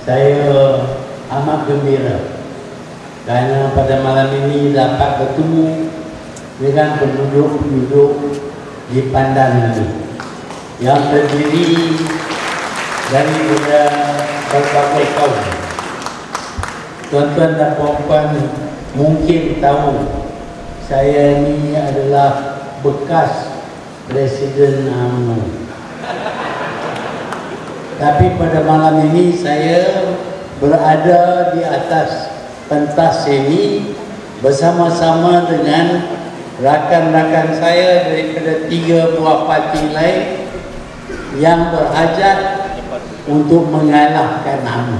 Saya amat gembira kerana pada malam ini dapat bertemu dengan penduduk-penduduk di Pandan ini yang terdiri daripada berbagai kaum. Tuan-tuan dan puan-puan mungkin tahu saya ini adalah bekas Presiden UMNO. Tapi pada malam ini saya berada di atas pentas ini bersama-sama dengan rakan-rakan saya daripada 3 buah parti lain yang berhajat untuk mengalahkan UMNO.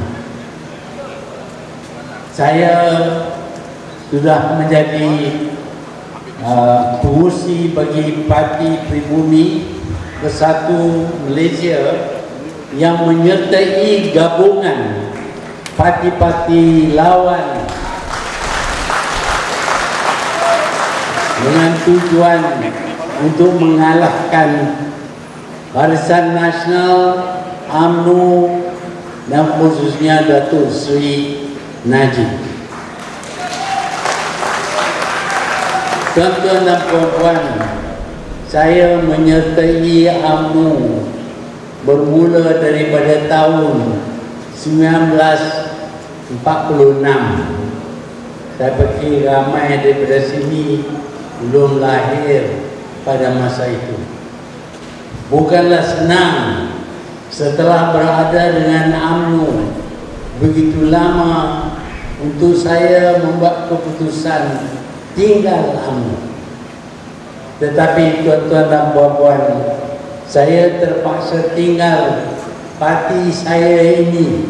Saya sudah menjadi pengurusi bagi Parti Pribumi Bersatu Malaysia yang menyertai gabungan parti-parti lawan dengan tujuan untuk mengalahkan Barisan Nasional, UMNO dan khususnya Datuk Seri Najib. Tuan-tuan dan puan-puan, saya menyertai UMNO bermula daripada tahun 1946. Saya fikir ramai daripada sini belum lahir pada masa itu. Bukanlah senang setelah berada dengan UMNO begitu lama untuk saya membuat keputusan tinggal UMNO. Tetapi tuan-tuan dan puan-puan, saya terpaksa tinggal parti saya ini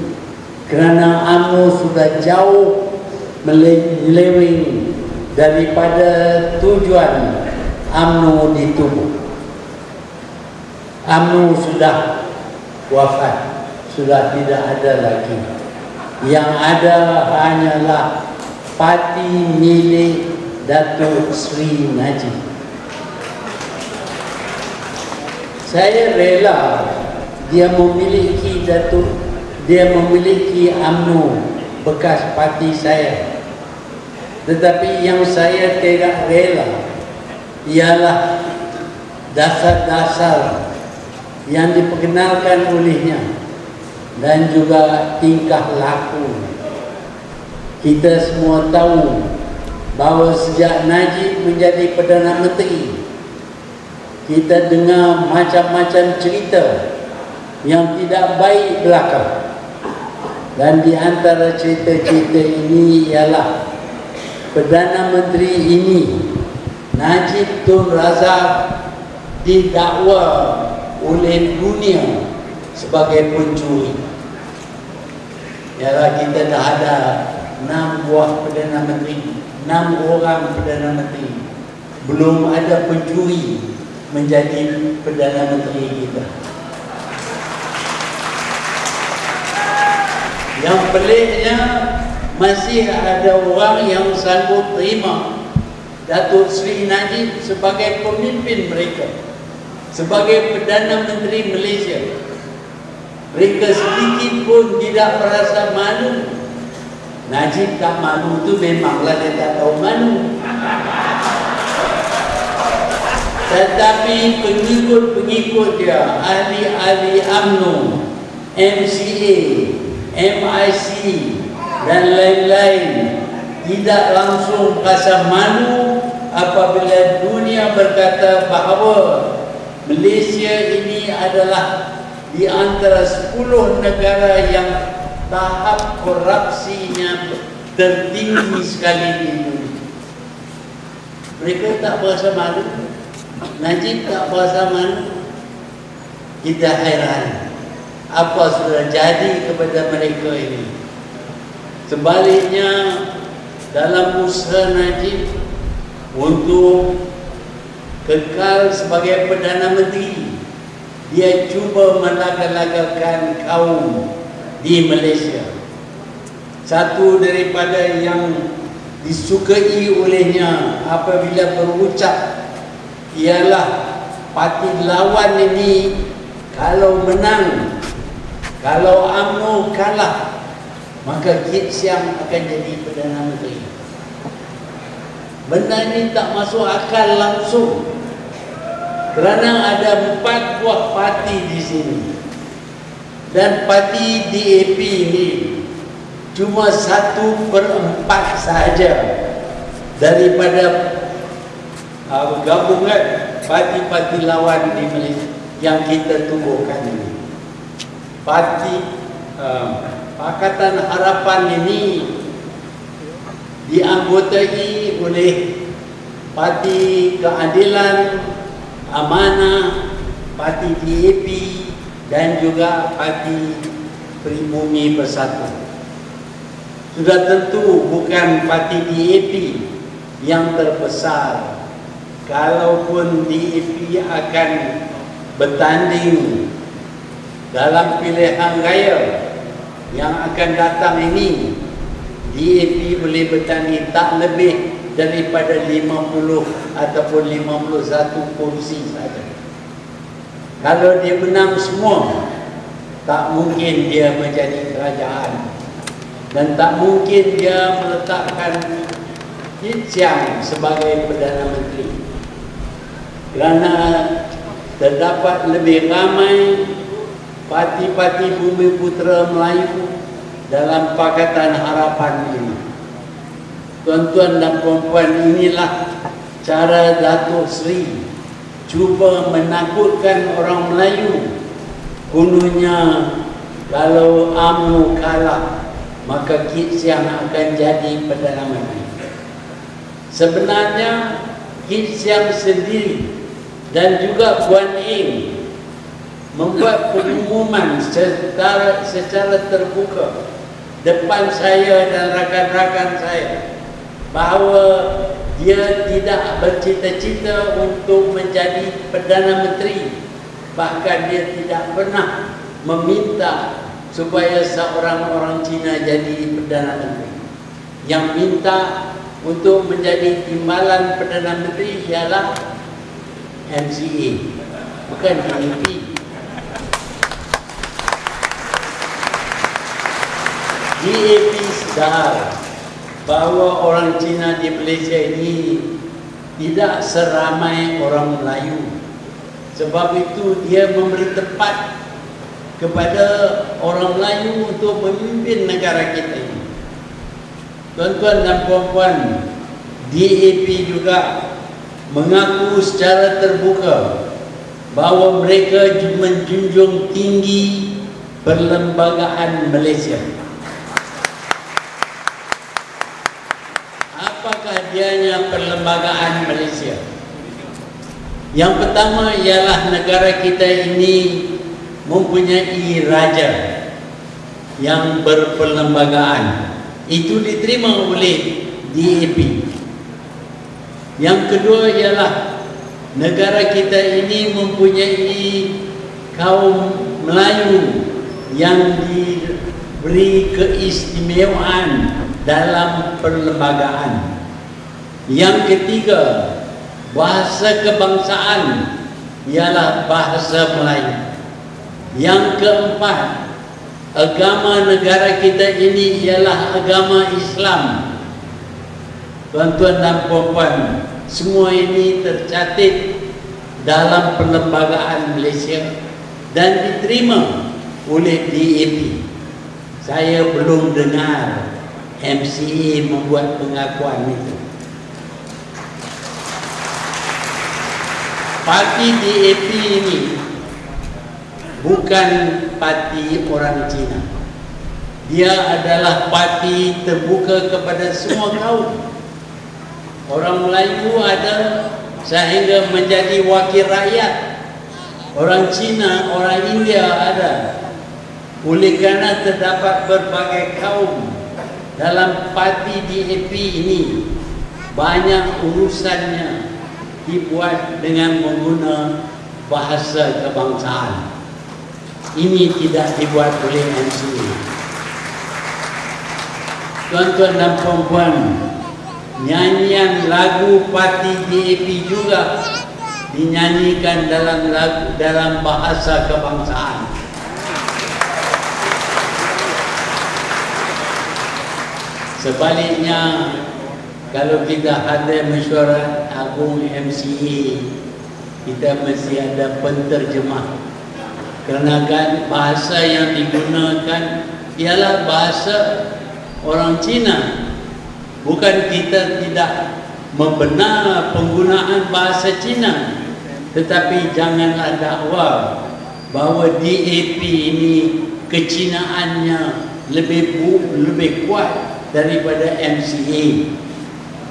kerana UMNO sudah jauh melewing daripada tujuan UMNO ditubuh. UMNO sudah wafat, sudah tidak ada lagi. Yang ada hanyalah parti milik Datuk Seri Najib. Saya rela dia memiliki UMNO bekas parti saya. Tetapi yang saya tidak rela ialah dasar-dasar yang diperkenalkan olehnya dan juga tingkah laku. Kita semua tahu bahawa sejak Najib menjadi Perdana Menteri, kita dengar macam-macam cerita yang tidak baik belaka. Dan di antara cerita-cerita ini ialah Perdana Menteri ini, Najib Tun Razak, didakwa oleh dunia sebagai pencuri. Ialah kita dah ada 6 buah Perdana Menteri, 6 orang Perdana Menteri. Belum ada pencuri menjadi Perdana Menteri kita. Yang peliknya masih ada orang yang sanggup terima Datuk Seri Najib sebagai pemimpin mereka, sebagai Perdana Menteri Malaysia. Mereka sedikit pun tidak merasa malu. Najib tak malu tu memanglah dia tak tahu malu. Tetapi pengikut-pengikut dia, ahli-ahli UMNO, MCA, MIC dan lain-lain tidak langsung rasa malu apabila dunia berkata bahawa Malaysia ini adalah di antara 10 negara yang tahap korupsinya tertinggi sekali di Indonesia. Mereka tak berasa malu. Najib tak berasa malu. Kita hairan apa sudah jadi kepada mereka ini. Sebaliknya, dalam usaha Najib untuk kekal sebagai Perdana Menteri, dia cuba melaga-lagakan kaum di Malaysia. Satu daripada yang disukai olehnya apabila berucap ialah parti lawan ini kalau menang, kalau UMNO kalah, maka Kit Siang akan jadi Perdana Menteri. Benda ini tak masuk akal langsung, kerana ada 4 buah parti di sini, dan parti DAP ini cuma 1/4 sahaja daripada gabungan parti-parti lawan di Malaysia yang kita tubuhkan ini. Parti Pakatan Harapan ini dianggotai oleh Parti Keadilan, Amanah, Parti DAP dan juga Parti Pribumi Bersatu. Sudah tentu bukan Parti DAP yang terbesar. Kalaupun DAP akan bertanding dalam pilihan raya yang akan datang ini, DAP boleh bertanding tak lebih daripada 50 ataupun 51 kursi saja. Kalau dia menang semua, tak mungkin dia menjadi kerajaan, dan tak mungkin dia meletakkan Kit Siang sebagai Perdana Menteri, kerana terdapat lebih ramai parti-parti Bumi Putera Melayu dalam Pakatan Harapan ini. Tuan-tuan dan puan-puan, inilah cara Datuk Seri cuba menakutkan orang Melayu. Kononnya kalau UMNO kalah, maka Kit Siang akan jadi Perdana Menteri. Sebenarnya Kit Siang sendiri dan juga Puan Eng membuat pengumuman secara terbuka depan saya dan rakan-rakan saya bahawa dia tidak bercita-cita untuk menjadi Perdana Menteri. Bahkan dia tidak pernah meminta supaya seorang orang Cina jadi Perdana Menteri. Yang minta untuk menjadi timbalan Perdana Menteri ialah MCA, bukan DAP. DAP sedar bahawa orang Cina di Malaysia ini tidak seramai orang Melayu. Sebab itu dia memberi tempat kepada orang Melayu untuk memimpin negara kita ini. Tuan-tuan dan puan-puan, DAP juga mengaku secara terbuka bahawa mereka menjunjung tinggi perlembagaan Malaysia. Apakah dianya perlembagaan Malaysia? Yang pertama ialah negara kita ini mempunyai raja yang berperlembagaan. Itu diterima oleh DAP. Yang kedua ialah negara kita ini mempunyai kaum Melayu yang diberi keistimewaan dalam perlembagaan. Yang ketiga, bahasa kebangsaan ialah bahasa Melayu. Yang keempat, agama negara kita ini ialah agama Islam. Tuan-tuan dan puan-puan, semua ini tercatat dalam perlembagaan Malaysia dan diterima oleh DAP. Saya belum dengar MCA membuat pengakuan itu. Parti DAP ini bukan parti orang Cina. Dia adalah parti terbuka kepada semua kaum. Orang Melayu ada sehingga menjadi wakil rakyat. Orang Cina, orang India ada. Oleh kerana terdapat berbagai kaum dalam parti DAP ini, banyak urusannya dibuat dengan mengguna bahasa kebangsaan. Ini tidak dibuat oleh MCA. Tuan-tuan dan puan-puan, nyanyian lagu parti DAP juga dinyanyikan dalam bahasa kebangsaan. Sebaliknya, kalau kita ada mesyuarat agung MCA, kita mesti ada penterjemah. Kerana kan bahasa yang digunakan ialah bahasa orang Cina. Bukan kita tidak membenar penggunaan bahasa Cina, tetapi janganlah dakwa bahawa DAP ini kecinaannya lebih kuat daripada MCA.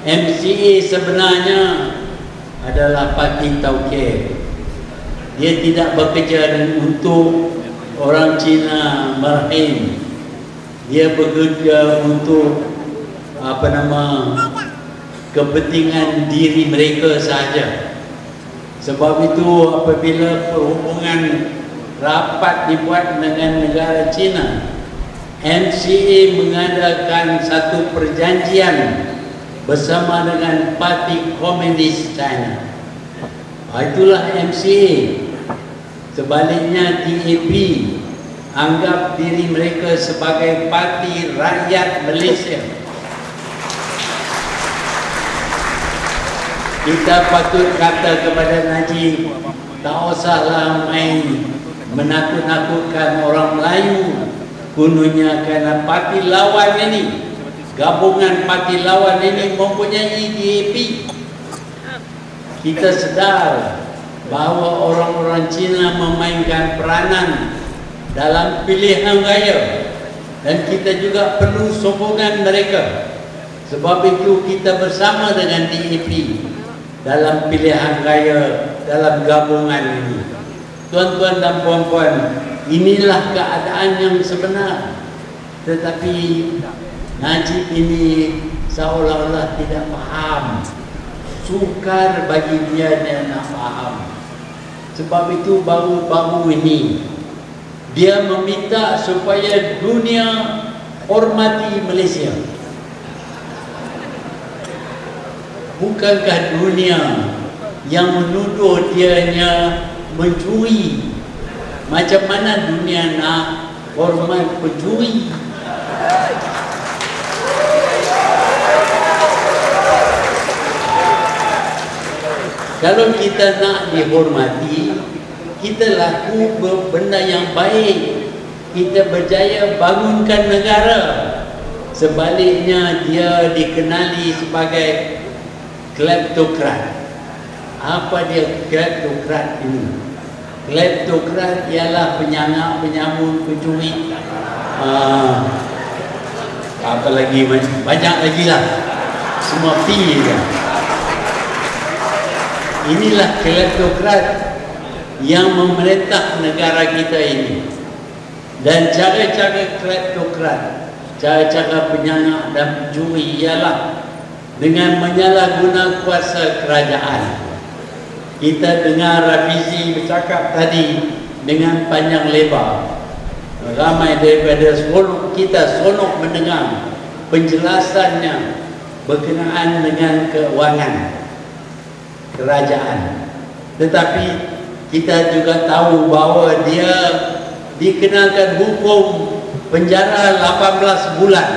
MCA sebenarnya adalah parti tauke. Dia tidak bekerja untuk orang Cina marhain. Dia bekerja untuk kepentingan diri mereka sahaja. Sebab itu apabila perhubungan rapat dibuat dengan negara Cina, MCA mengadakan satu perjanjian bersama dengan Parti Komunis China. Itulah MCA. Sebaliknya DAP anggap diri mereka sebagai Parti Rakyat Malaysia. Kita patut kata kepada Najib, tak usahlah main menakut-nakutkan orang Melayu. Gunanya kerana parti lawan ini, gabungan parti lawan ini mempunyai DAP. Kita sedar bahawa orang-orang Cina memainkan peranan dalam pilihan raya, dan kita juga perlu sokongan mereka. Sebab itu kita bersama dengan DAP dalam pilihan raya, dalam gabungan ini. Tuan-tuan dan puan-puan, inilah keadaan yang sebenar. Tetapi Najib ini seolah-olah tidak faham. Sukar bagi dia nak faham. Sebab itu baru-baru ini dia meminta supaya dunia hormati Malaysia. Bukankah dunia yang menuduh dianya mencuri? Macam mana dunia nak hormat pencuri? Kalau kita nak dihormati, kita laku benda yang baik, kita berjaya bangunkan negara. Sebaliknya dia dikenali sebagai kleptokrat. Apa dia kleptokrat ini? Kleptokrat ialah penyangak, penyamun, pencuri. Apa lagi? Banyak lagi lah. Semua P je. Inilah kleptokrat yang memerintah negara kita ini. Dan cara-cara kleptokrat, cara-cara penyangak dan pencuri ialah dengan menyalahguna kuasa kerajaan. Kita dengar Rafizi bercakap tadi dengan panjang lebar. Ramai daripada kita sonok mendengar penjelasannya berkenaan dengan keuangan kerajaan. Tetapi kita juga tahu bahawa dia dikenakan hukum penjara 18 bulan.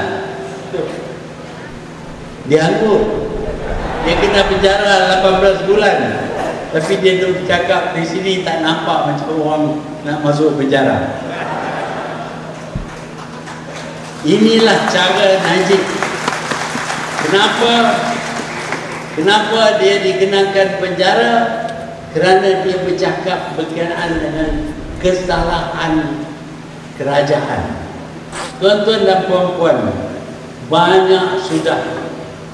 Dianggur. Dia kena penjara 18 bulan. Tapi dia tu cakap di sini tak nampak macam orang nak masuk penjara. Inilah cara Najib. Kenapa dia dikenakan penjara? Kerana dia bercakap berkenaan dengan kesalahan kerajaan. Tuan-tuan dan puan-puan, banyak sudah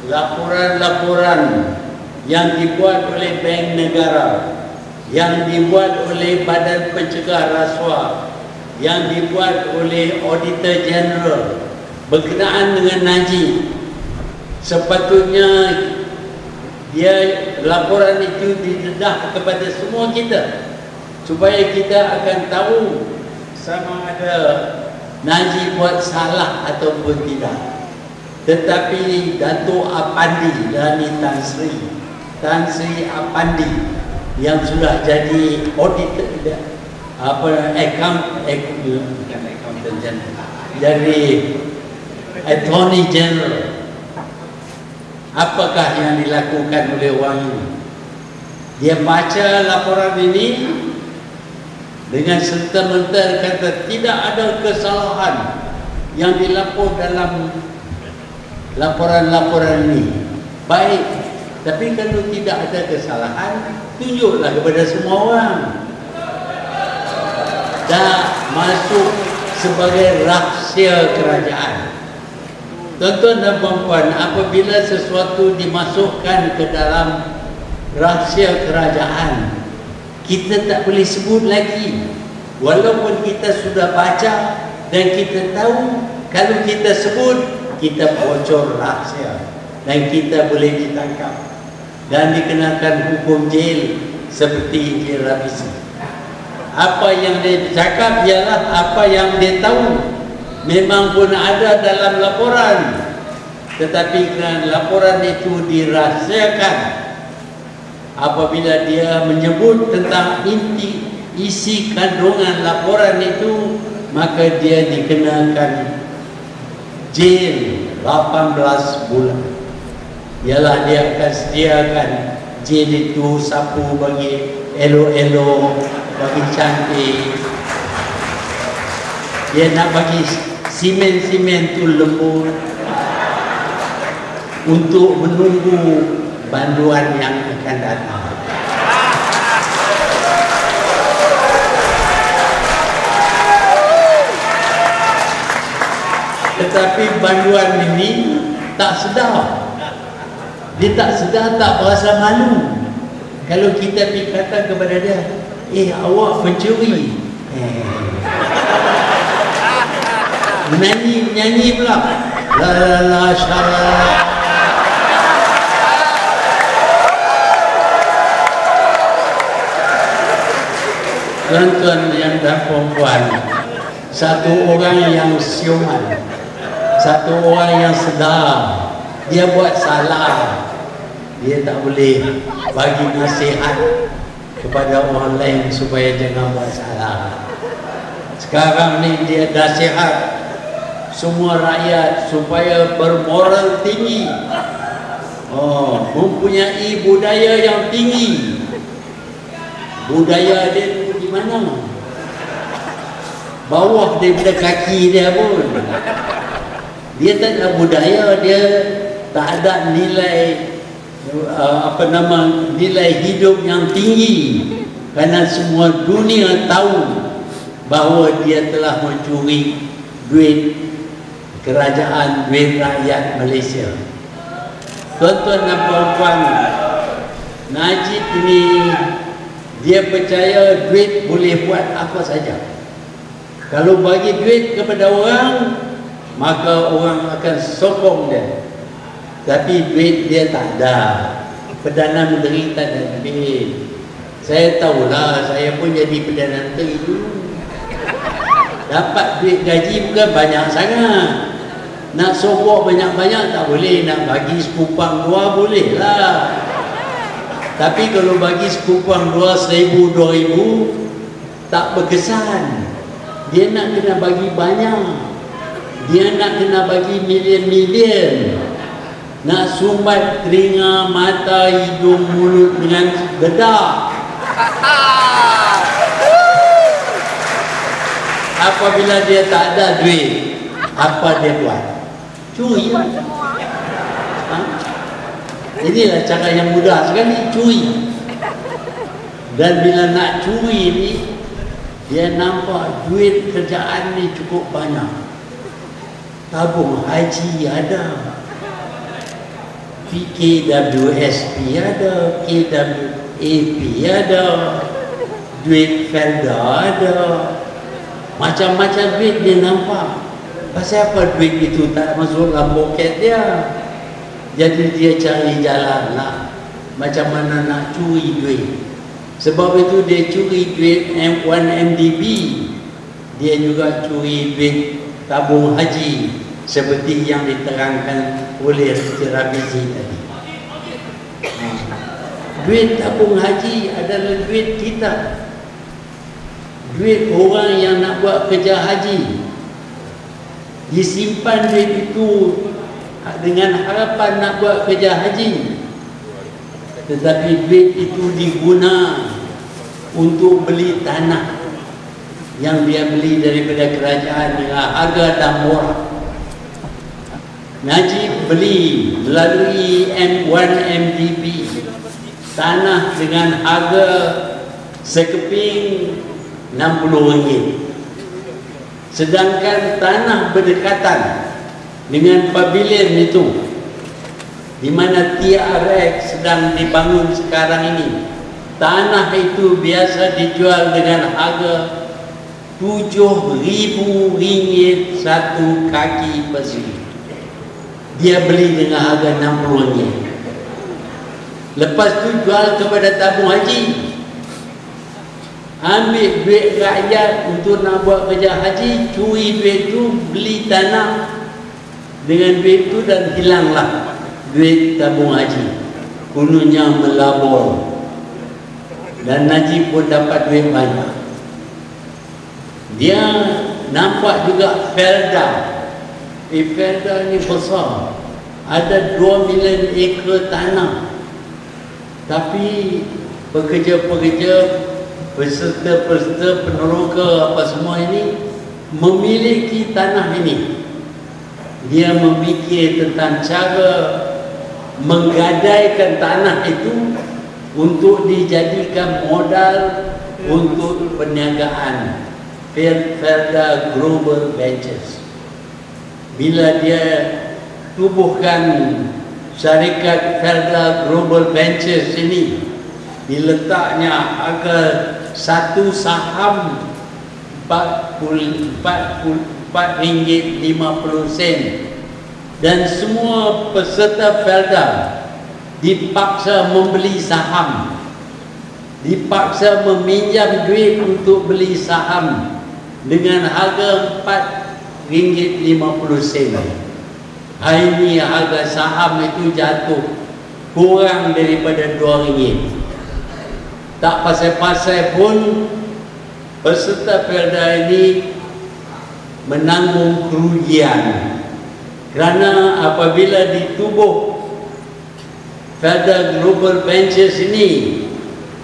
laporan-laporan yang dibuat oleh Bank Negara, yang dibuat oleh Badan Pencegah Rasuah, yang dibuat oleh Auditor General berkenaan dengan Najib. Sepatutnya laporan itu didedah kepada semua kita, supaya kita akan tahu sama ada Najib buat salah ataupun tidak. Tetapi Datuk Apandi dan Tan Sri Apandi yang sudah jadi auditor dari Attorney General. Apakah yang dilakukan oleh orang ini? Dia baca laporan ini dengan serta-merta kata tidak ada kesalahan yang dilapor dalam laporan-laporan ini. Baik, tapi kalau tidak ada kesalahan, tunjuklah kepada semua orang. Dah masuk sebagai rahsia kerajaan. Tuan-tuan dan puan-puan, apabila sesuatu dimasukkan ke dalam rahsia kerajaan, kita tak boleh sebut lagi. Walaupun kita sudah baca dan kita tahu, kalau kita sebut, kita bocor rahsia dan kita boleh ditangkap dan dikenakan hukum jail seperti jail Rabisi. Apa yang dia cakap ialah apa yang dia tahu. Memang pun ada dalam laporan, tetapi kerana laporan itu dirahsiakan, apabila dia menyebut tentang isi kandungan laporan itu, maka dia dikenakan jail 18 bulan. Ialah dia akan sediakan jail itu sapu bagi elok-elok, bagi cantik. Dia nak bagi simen-simen tu lembut untuk menunggu banduan yang akan datang. Tetapi banduan ini tak sedar. Dia tak sedar, tak berasa malu. Kalau kita pergi kata kepada dia, awak pencuri. Nyanyi pula. La la la syarah. Tuan-tuan yang dan perempuan, satu orang yang siuman, satu orang yang sedar, dia buat salah, dia tak boleh bagi nasihat kepada orang lain supaya jangan buat salah. Sekarang ni dia nasihat semua rakyat supaya bermoral tinggi, mempunyai budaya yang tinggi. Budaya dia di mana? Bawah daripada kaki dia pun. Dia tak ada budaya, dia tak ada nilai nilai hidup yang tinggi, kerana semua dunia tahu bahawa dia telah mencuri duit kerajaan, duit rakyat Malaysia. Tuan-tuan dan puan-puan, Najib ini dia percaya duit boleh buat apa saja. Kalau bagi duit kepada orang, maka orang akan sokong dia. Tapi duit dia tak ada. Perdana Menteri tak ada duit. Saya tahulah, saya pun jadi Perdana Menteri dulu. Dapat duit gaji bukan banyak sangat. Nak sokong banyak-banyak tak boleh. Nak bagi sekupang dua boleh lah. Tapi kalau bagi sekupang 2,000, 2,000 tak berkesan. Dia nak kena bagi banyak. Dia nak kena bagi million-million. Nak sumbat telinga, mata, hidung, mulut dengan bedak. Apabila dia tak ada duit, apa dia buat? Curi lah. Inilah cara yang mudah sekali, curi. Dan bila nak curi ni, dia nampak duit kerjaan ni cukup banyak. Tabung haji ada, KWSP ada, KWAP ada, duit Felda ada, macam-macam duit dia nampak. Pasal apa duit itu tak masuk dalam poket dia? Jadi dia cari jalan lah, macam mana nak curi duit. Sebab itu dia curi duit M1MDB. Dia juga curi duit tabung haji, seperti yang diterangkan oleh Siti Rabizi tadi. Duit tabung haji adalah duit kita, duit orang yang nak buat kerja haji. disimpan duit itu dengan harapan nak buat kerja haji, tetapi duit itu diguna untuk beli tanah yang dia beli daripada kerajaan dengan harga dah murah. Najib beli melalui M1MDB tanah dengan harga sekeping RM60, sedangkan tanah berdekatan dengan pavilion itu di mana TRX sedang dibangun sekarang ini, tanah itu biasa dijual dengan harga RM7,000 satu kaki persegi. Dia beli dengan harga RM60. Lepas tu jual kepada tabung haji, ambil duit rakyat untuk nak buat kerja haji, curi duit tu, beli tanah dengan duit tu, dan hilanglah duit tabung haji. Kononnya melabur, dan Najib pun dapat duit banyak. Dia nampak juga Felda. Felda ni besar, ada 2 million ekar tanah. Tapi pekerja-pekerja, peserta-peserta, peneroka apa semua ini memiliki tanah ini. Dia memikir tentang cara menggadaikan tanah itu untuk dijadikan modal untuk perniagaan. Felda Global Ventures. Bila dia tubuhkan syarikat Felda Global Ventures ini, diletaknya harga satu saham RM44.50, dan semua peserta Felda dipaksa membeli saham, dipaksa meminjam duit untuk beli saham dengan harga RM4.50. Hari ini harga saham itu jatuh kurang daripada RM2. Tak pasal-pasal pun peserta Felda ini menanggung kerugian, kerana apabila ditubuh Felda Global Ventures ini,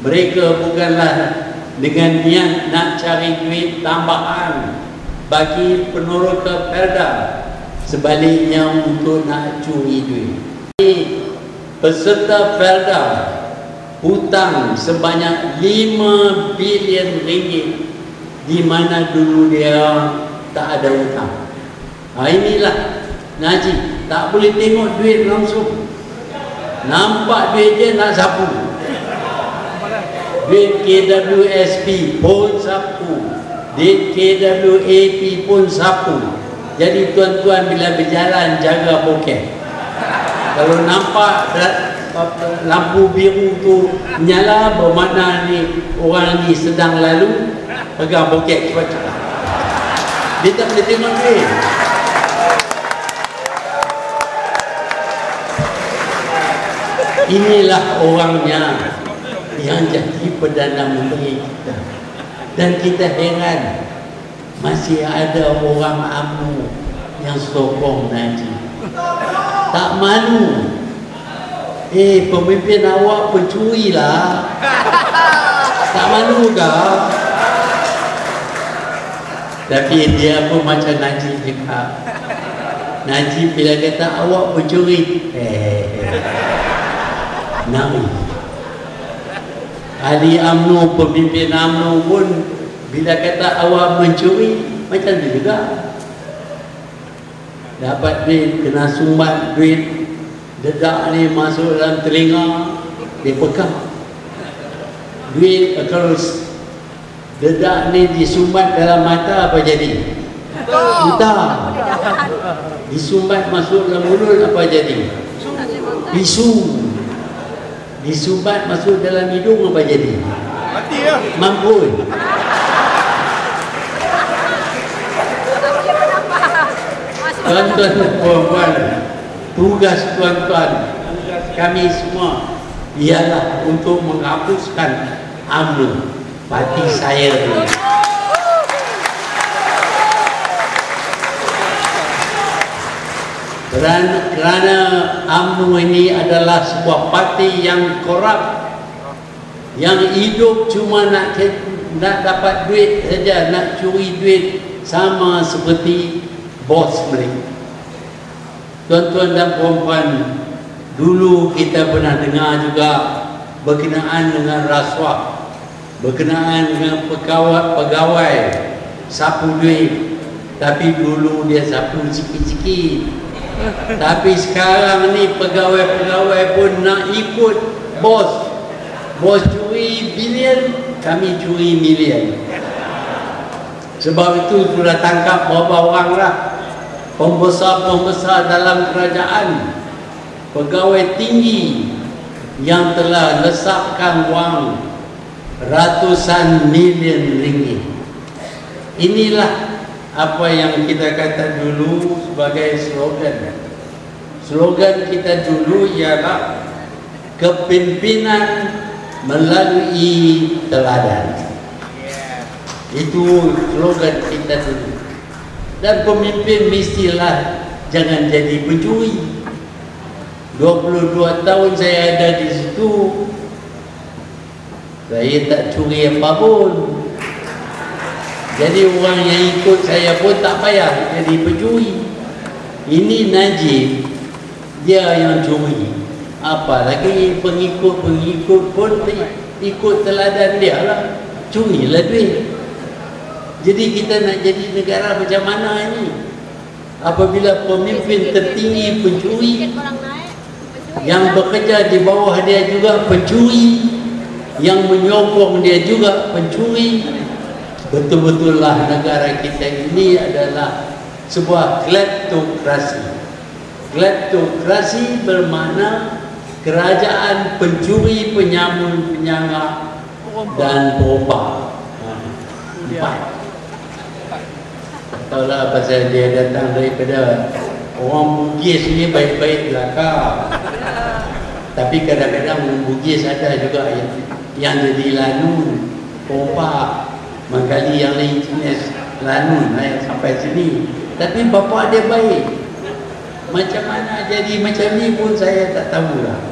mereka bukanlah dengan niat nak cari duit tambahan bagi peneroka Felda, sebaliknya untuk nak curi duit. Peserta Felda hutang sebanyak RM5 bilion, di mana dulu dia tak ada hutang. Inilah Najib, tak boleh tengok duit langsung, nampak duit dia nak sapu. Duit KWSP pun sapu, duit KWAP pun sapu. Jadi tuan-tuan bila berjalan jaga poket. Kalau nampak lampu biru tu nyala, bermakna ni orang ni sedang lalu, pegang poket cepat-cepat. Dia tak boleh tengok duit. Inilah orangnya yang jadi Perdana Menteri kita. Dan kita heran masih ada orang UMNO yang sokong Najib. Tak malu. Pemimpin awak pencuri lah. Tak malu kah? Tapi dia pun macam Najib juga. Najib bila kata awak pencuri, nari. Ahli UMNO, pemimpin UMNO pun bila kata awak mencuri, macam tu juga. Dapat duit, kena sumbat duit, dedak ni masuk dalam telinga, dia pegang. Duit terus, dedak ni disumbat dalam mata, apa jadi? Buta. Disumbat masuk dalam mulut, apa jadi? Bisu. Disumbat masuk dalam hidung, apa jadi? Mati ya. Mampus. Tuan-tuan dan puan-puan, tugas tuan-tuan, kami semua ialah untuk menghapuskan UMNO, parti saya ini. Kerana UMNO ini adalah sebuah parti yang korup, yang hidup cuma nak dapat duit saja, nak curi duit, sama seperti bos mereka. Tuan-tuan dan puan-puan, dulu kita pernah dengar juga berkenaan dengan rasuah, berkenaan dengan pegawai sapu duit, tapi dulu dia sapu sikit-sikit. Tapi sekarang ni pegawai-pegawai pun nak ikut bos. Bos curi bilion, kami curi milion. Sebab itu sudah tangkap berapa orang lah pembesar-pembesar dalam kerajaan, pegawai tinggi yang telah lesapkan wang ratusan milion ringgit. Inilah apa yang kita kata dulu sebagai slogan. Slogan kita dulu ialah kepimpinan melalui teladan. Itu slogan kita dulu. Dan pemimpin mestilah jangan jadi pencuri. 22 tahun saya ada di situ, saya tak curi apa pun. Jadi orang yang ikut saya pun tak payah jadi pencuri. Ini Najib, dia yang curi. Apalagi pengikut-pengikut pun ikut teladan dia lah, curilah duit. Jadi kita nak jadi negara macam mana ini? Apabila pemimpin tertinggi pencuri, yang bekerja di bawah dia juga pencuri, yang menyokong dia juga pencuri. Betul-betullah negara kita ini adalah sebuah kleptokrasi. Kleptokrasi bermakna kerajaan pencuri, penyamun, penyangak dan perompak. Empat. Tahulah pasal dia datang daripada orang Bugis ni baik-baik belakang. Tapi kadang-kadang orang Bugis ada juga yang jadi lanun, perompak. Mangkali yang lain jenis lanun yang sampai sini. Tapi bapa dia baik. Macam mana jadi macam ni pun saya tak tahulah.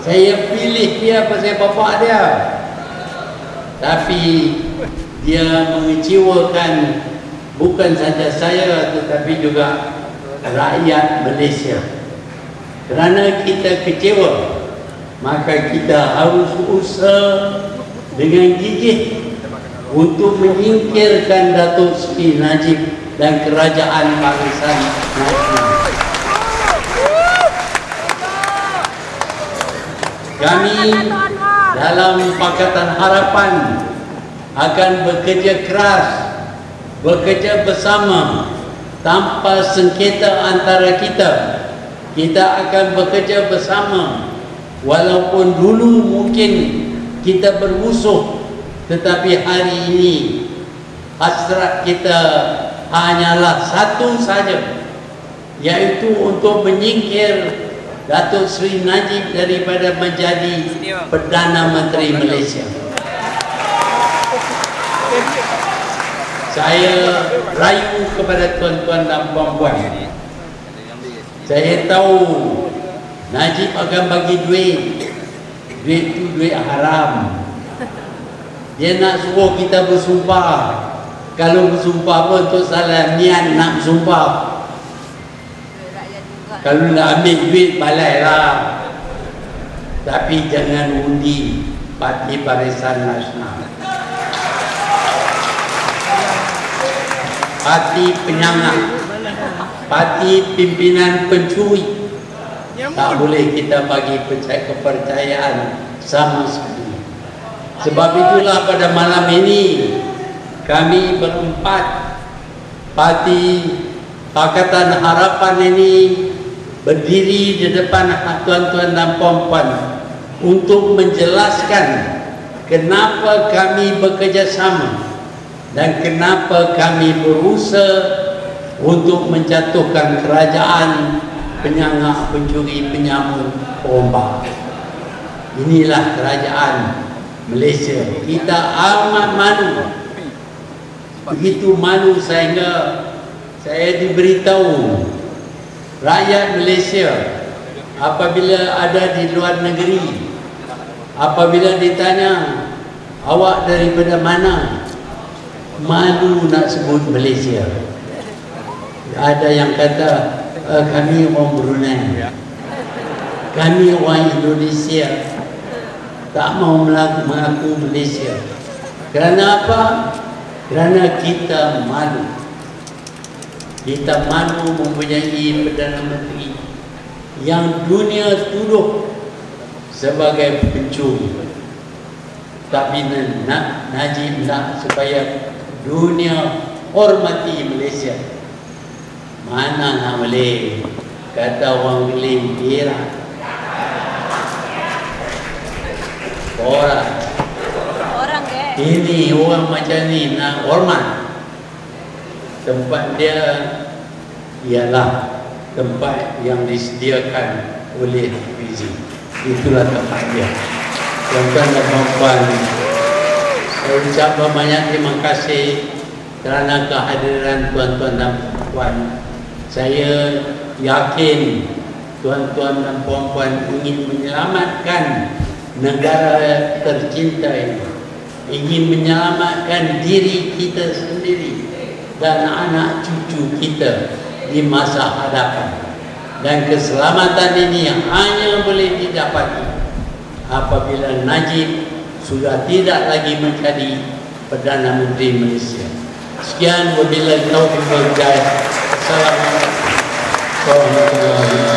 Saya pilih dia pasal bapa dia. Tapi dia mengecewakan bukan saja saya tetapi juga rakyat Malaysia. Kerana kita kecewa, maka kita harus usaha dengan gigih untuk menyingkirkan Datuk Seri Najib dan Kerajaan Barisan Nasional. Kami dalam Pakatan Harapan akan bekerja keras, bekerja bersama tanpa sengketa antara kita. Kita akan bekerja bersama walaupun dulu mungkin kita bermusuh, tetapi hari ini hasrat kita hanyalah satu saja, yaitu untuk menyingkir Datuk Seri Najib daripada menjadi Perdana Menteri Malaysia. Saya rayu kepada tuan-tuan dan puan-puan. Saya tahu Najib akan bagi duit. Duit itu duit haram. Dia nak suruh kita bersumpah. Kalau bersumpah pun untuk salah niat nak bersumpah. Kalau nak ambil duit balailah. Tapi jangan undi Parti Barisan Nasional. Parti penyangak, parti pimpinan pencuri. Tak boleh kita bagi kepercayaan sama sekali. Sebab itulah pada malam ini kami berempat parti Pakatan Harapan ini berdiri di depan tuan-tuan dan puan-puan untuk menjelaskan kenapa kami bekerjasama dan kenapa kami berusaha untuk menjatuhkan kerajaan penyangak, pencuri, penyamun, perompak. Inilah kerajaan Malaysia. Kita amat malu. Begitu malu sehingga saya diberitahu rakyat Malaysia apabila ada di luar negeri, apabila ditanya awak daripada mana, malu nak sebut Malaysia. Ada yang kata kami orang Brunei, kami orang Indonesia, tak mau mengaku Malaysia. Kerana apa? Kerana kita malu. Kita malu mempunyai Perdana Menteri yang dunia tuduh sebagai pencuri. Tapi Najib nak supaya dunia hormati Malaysia. Mana nak boleh kata orang Keling kira orang ini orang macam ni nak hormat. Tempat dia ialah tempat yang disediakan oleh televisi. Itulah tempat dia. Tuan-tuan dan puan-puan, saya ucapkan banyak terima kasih kerana kehadiran tuan-tuan dan puan. Saya yakin tuan-tuan dan puan-puan ingin menyelamatkan negara tercinta ini, ingin menyelamatkan diri kita sendiri dan anak cucu kita di masa hadapan. Dan keselamatan ini hanya boleh didapati apabila Najib sudah tidak lagi menjadi Perdana Menteri Malaysia. Sekian, wabillahi taufiq wal hidayah. Assalamualaikum warahmatullahi wabarakatuh.